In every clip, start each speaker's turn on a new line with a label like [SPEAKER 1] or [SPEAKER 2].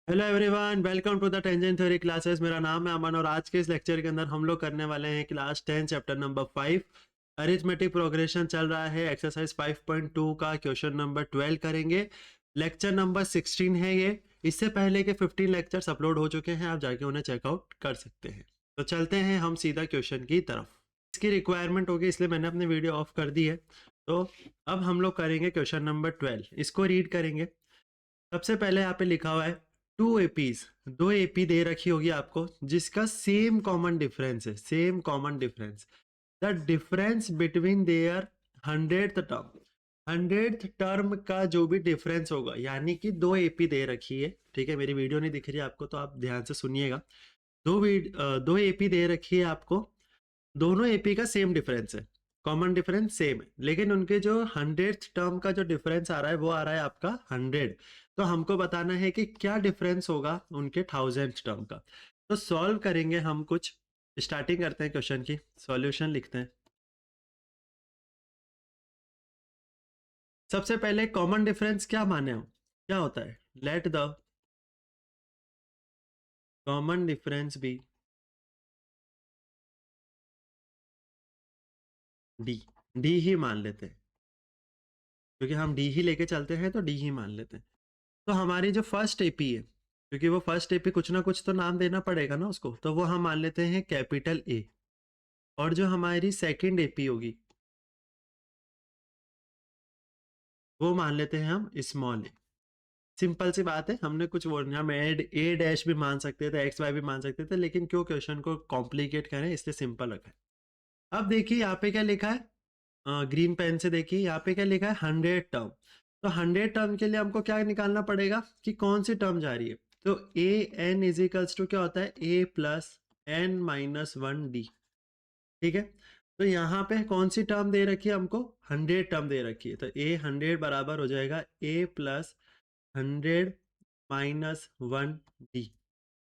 [SPEAKER 1] Hello everyone, welcome to the tangent theory classes. मेरा नाम है अमन और आज के इस लेक्चर के अंदर हम लोग करने वाले हैं class 10 chapter number 5 arithmetic progression चल रहा है। एक्सरसाइज 5.2 का क्वेश्चन नंबर 12 करेंगे। लेक्चर नंबर 16 है ये। इससे पहले के 15 लेक्चर्स अपलोड हो चुके हैं, आप जाके उन्हें चेकआउट कर सकते हैं। तो चलते हैं हम सीधा क्वेश्चन की तरफ। इसकी रिक्वायरमेंट होगी इसलिए मैंने अपनी वीडियो ऑफ कर दी है। तो अब हम लोग करेंगे क्वेश्चन नंबर 12। इसको रीड करेंगे। सबसे पहले यहाँ पे लिखा हुआ है टू एपीज, दो एपी दे रखी होगी आपको जिसका सेम कॉमन डिफरेंस है, same common difference. The difference between their 100th term, 100th term का जो भी डिफरेंस होगा, यानी कि दो एपी दे रखी है। ठीक है, मेरी वीडियो नहीं दिख रही है आपको तो आप ध्यान से सुनिएगा। दो एपी दे रखी है आपको, दोनों एपी का सेम डिफरेंस है, कॉमन डिफरेंस सेम है, लेकिन उनके जो 100th टर्म का जो डिफरेंस आ रहा है वो आ रहा है आपका 100। तो हमको बताना है कि क्या डिफरेंस होगा उनके 1000th टर्म का। तो सॉल्व करेंगे हम कुछ। स्टार्टिंग करते हैं क्वेश्चन की, सॉल्यूशन लिखते हैं। सबसे पहले कॉमन डिफरेंस क्या माने हम, क्या होता है? Let the common difference be D. D ही मान लेते हैं क्योंकि हम डी ही लेके चलते हैं, तो डी ही मान लेते हैं। तो हमारी जो फर्स्ट एपी है, क्योंकि वो फर्स्ट एपी कुछ ना कुछ तो नाम देना पड़ेगा ना उसको, तो वो हम मान लेते हैं कैपिटल ए। और जो हमारी सेकंड एपी होगी वो मान लेते हैं हम स्मॉल ए। सिंपल सी बात है, हमने कुछ वो हम एड ए डैश भी मान सकते थे, एक्स वाई भी मान सकते थे, लेकिन क्यों क्वेश्चन को कॉम्प्लिकेट करें, इसलिए सिंपल रखा है। अब देखिए यहाँ पे क्या लिखा है, ग्रीन पेन से देखिए यहाँ पे क्या लिखा है, 100 टर्म। तो 100 टर्म के लिए हमको क्या निकालना पड़ेगा कि कौन सी टर्म जा रही है। तो ए एन इजिकल्स टू क्या होता है, ए प्लस एन माइनस 1 डी। ठीक है, तो यहाँ पे कौन सी टर्म दे रखी है हमको, 100 टर्म दे रखी है। तो ए 100 बराबर हो जाएगा ए प्लस 100 - 1 डी।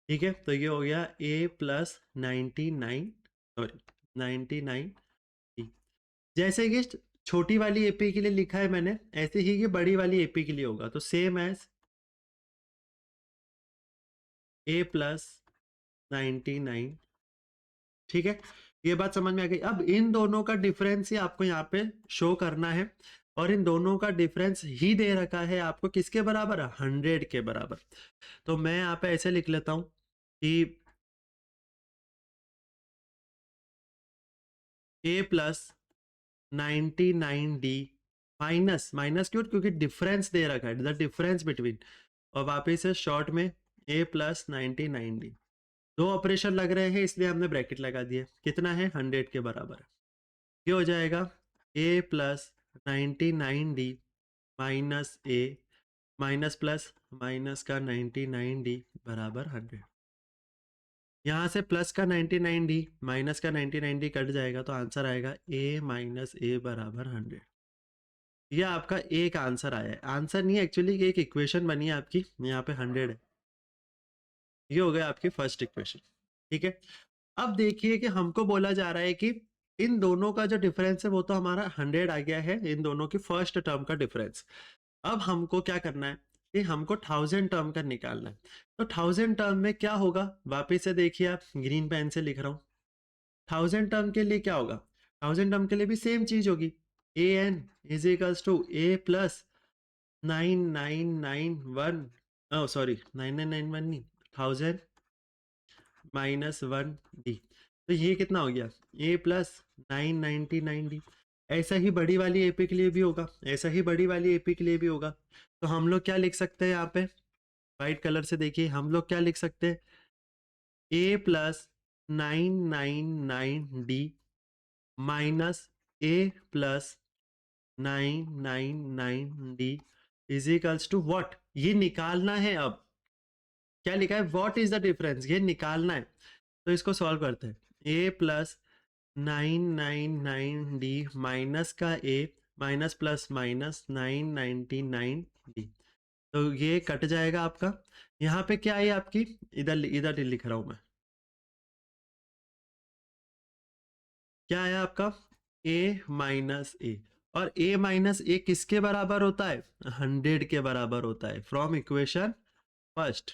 [SPEAKER 1] ठीक है, तो ये हो गया ए प्लस 99, सॉरी 99 डी। जैसे कि छोटी वाली एपी के लिए लिखा है मैंने, ऐसे ही ये बड़ी वाली एपी के लिए होगा। तो सेम एज ए प्लस 99। ठीक है, ये बात समझ में आ गई। अब इन दोनों का डिफरेंस ही आपको यहाँ पे शो करना है, और इन दोनों का डिफरेंस ही दे रखा है आपको किसके बराबर है, 100 के बराबर। तो मैं यहाँ पे ऐसे लिख लेता हूँ कि ए प्लस 99 डी माइनस माइनस क्यों, क्योंकि डिफरेंस दे रखा है, द डिफरेंस बिटवीन, और वापिस से शॉर्ट में ए प्लस 99 डी। दो ऑपरेशन लग रहे हैं इसलिए हमने ब्रैकेट लगा दिया। कितना है, 100 के बराबर है। ये हो जाएगा ए प्लस 99 डी माइनस ए माइनस प्लस माइनस का 99 डी बराबर 100। यहाँ से प्लस का 99 डी माइनस का 99 डी कट जाएगा, तो आंसर आएगा ए माइनस ए बराबर 100। यह आपका एक आंसर आया है, आंसर नहीं एक्चुअली, एक इक्वेशन बनी है आपकी, यहाँ पे 100 है। ये हो गया आपकी फर्स्ट इक्वेशन। ठीक है, अब देखिए कि हमको बोला जा रहा है कि इन दोनों का जो डिफरेंस है वो तो हमारा 100 आ गया है, इन दोनों की फर्स्ट टर्म का डिफरेंस। अब हमको क्या करना है कि हमको 1000 टर्म का निकालना है। तो 1000 टर्म में क्या होगा, वापिस से देखिए, आप ग्रीन पेन से लिख रहा हूँ। 1000 टर्म के लिए क्या होगा, 1000 टर्म के लिए भी सेम चीज होगी, A N is equals to A plus 9991, sorry 9991 नहीं, 1000 -1 डी। तो ये कितना हो गया, ए प्लस 999 डी। ऐसा ही बड़ी वाली एपी के लिए भी होगा, ऐसा ही बड़ी वाली एपी के लिए भी होगा। तो हम लोग क्या लिख सकते हैं यहाँ पे, व्हाइट कलर से देखिए, हम लोग क्या लिख सकते हैं, A plus 999 D minus A plus 999 D is equals to what, ये निकालना है। अब क्या लिखा है, व्हाट इज द डिफरेंस, ये निकालना है। तो इसको सॉल्व करते हैं, ए प्लस 999 डी माइनस का ए माइनस प्लस माइनस 999 डी। तो ये कट जाएगा आपका। यहाँ पे क्या है आपकी, इधर इधर लिख रहा हूं मैं, क्या है आपका, a माइनस ए। और a माइनस ए किसके बराबर होता है, 100 के बराबर होता है, फ्रॉम इक्वेशन फर्स्ट।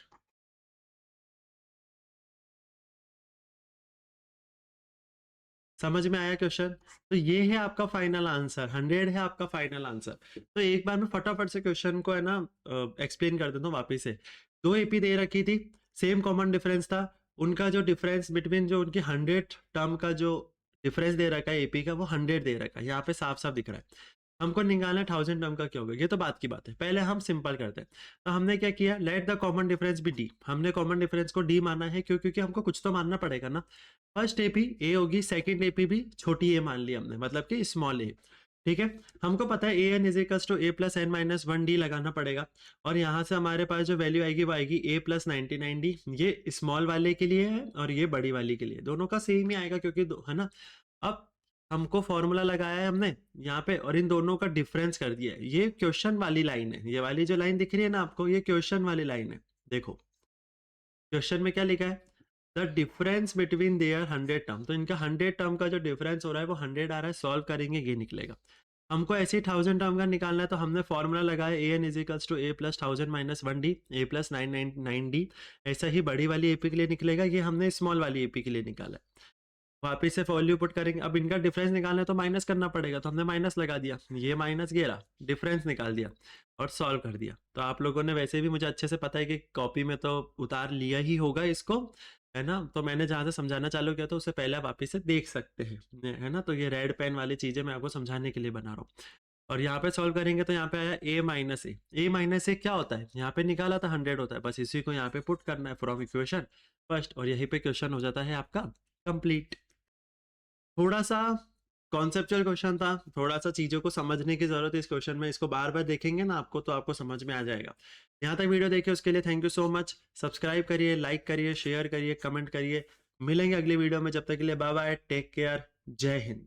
[SPEAKER 1] समझ में आया क्वेश्चन? तो ये है आपका फाइनल आंसर, 100 है आपका फाइनल आंसर। तो एक बार मैं फटाफट से क्वेश्चन को है ना एक्सप्लेन कर देता हूँ वापिस से। 2 एपी दे रखी थी, सेम कॉमन डिफरेंस था, उनका जो डिफरेंस बिटवीन जो उनकी 100 टर्म का जो डिफरेंस दे रखा है एपी का वो 100 दे रखा है, यहाँ पे साफ साफ दिख रहा है। हमको निकालना है 1000 टर्म का क्या होगा, ये तो बात की बात है। पहले हम सिंपल करते हैं। तो हमने क्या किया, let the common difference be D. हमने कॉमन डिफरेंस को डी माना है, क्यों? क्योंकि हमको कुछ तो मानना पड़ेगा ना। फर्स्ट एपी ए होगी, सेकंड एपी भी छोटी ए मान ली हमने, मतलब कि स्मॉल ए। ठीक है, हमको पता है A N is equals to A plus N minus 1 D लगाना पड़ेगा। और यहाँ से हमारे पास जो वैल्यू आएगी वो आएगी ए प्लस 99 डी। ये स्मॉल वाले के लिए है और ये बड़ी वाली के लिए, दोनों का सेम ही आएगा क्योंकि है ना। अब हमको फॉर्मूला लगाया है हमने यहाँ पे और इन दोनों का डिफरेंस कर दिया है। ये क्वेश्चन वाली लाइन है, ये वाली जो लाइन दिख रही है ना आपको, ये क्वेश्चन वाली लाइन है। देखो क्वेश्चन में क्या लिखा है, the difference between their 100 term. तो इनका 100 टर्म का जो डिफरेंस हो रहा है वो 100 आ रहा है, सॉल्व करेंगे ये निकलेगा। हमको ऐसे ही 1000 टर्म का निकालना है, तो हमने फॉर्मूला लगाया A N is equals to A plus 1000 minus 1 D, A plus 999 D. ऐसा ही बड़ी वाली एपी के लिए निकलेगा, ये हमने स्मॉल वाली एपी के लिए निकाला है। वापिस से वैल्यू पुट करेंगे, अब इनका डिफरेंस निकालना है तो माइनस करना पड़ेगा, तो हमने माइनस लगा दिया, ये माइनस ये रहा, डिफरेंस निकाल दिया और सॉल्व कर दिया। तो आप लोगों ने वैसे भी मुझे अच्छे से पता है कि कॉपी में तो उतार लिया ही होगा इसको, है ना। तो मैंने जहाँ से समझाना चालू किया तो उससे पहले आप वापिस से देख सकते हैं, है ना। तो ये रेड पेन वाली चीज़ें मैं आपको समझाने के लिए बना रहा हूँ। और यहाँ पे सॉल्व करेंगे तो यहाँ पे आया ए माइनस ए। ए माइनस ए क्या होता है, यहाँ पे निकाला था 100 होता है, बस इसी को यहाँ पे पुट करना है फ्रॉम इक्वेशन फर्स्ट, और यहीं पे क्वेश्चन हो जाता है आपका कंप्लीट। थोड़ा सा कॉन्सेप्चुअल क्वेश्चन था, थोड़ा सा चीज़ों को समझने की जरूरत है इस क्वेश्चन में। इसको बार बार देखेंगे ना आपको तो आपको समझ में आ जाएगा। यहाँ तक वीडियो देखिए उसके लिए thank you so much. Subscribe करिए, लाइक करिए, शेयर करिए, कमेंट करिए। मिलेंगे अगली वीडियो में, जब तक के लिए बाय बाय, टेक केयर, जय हिंद।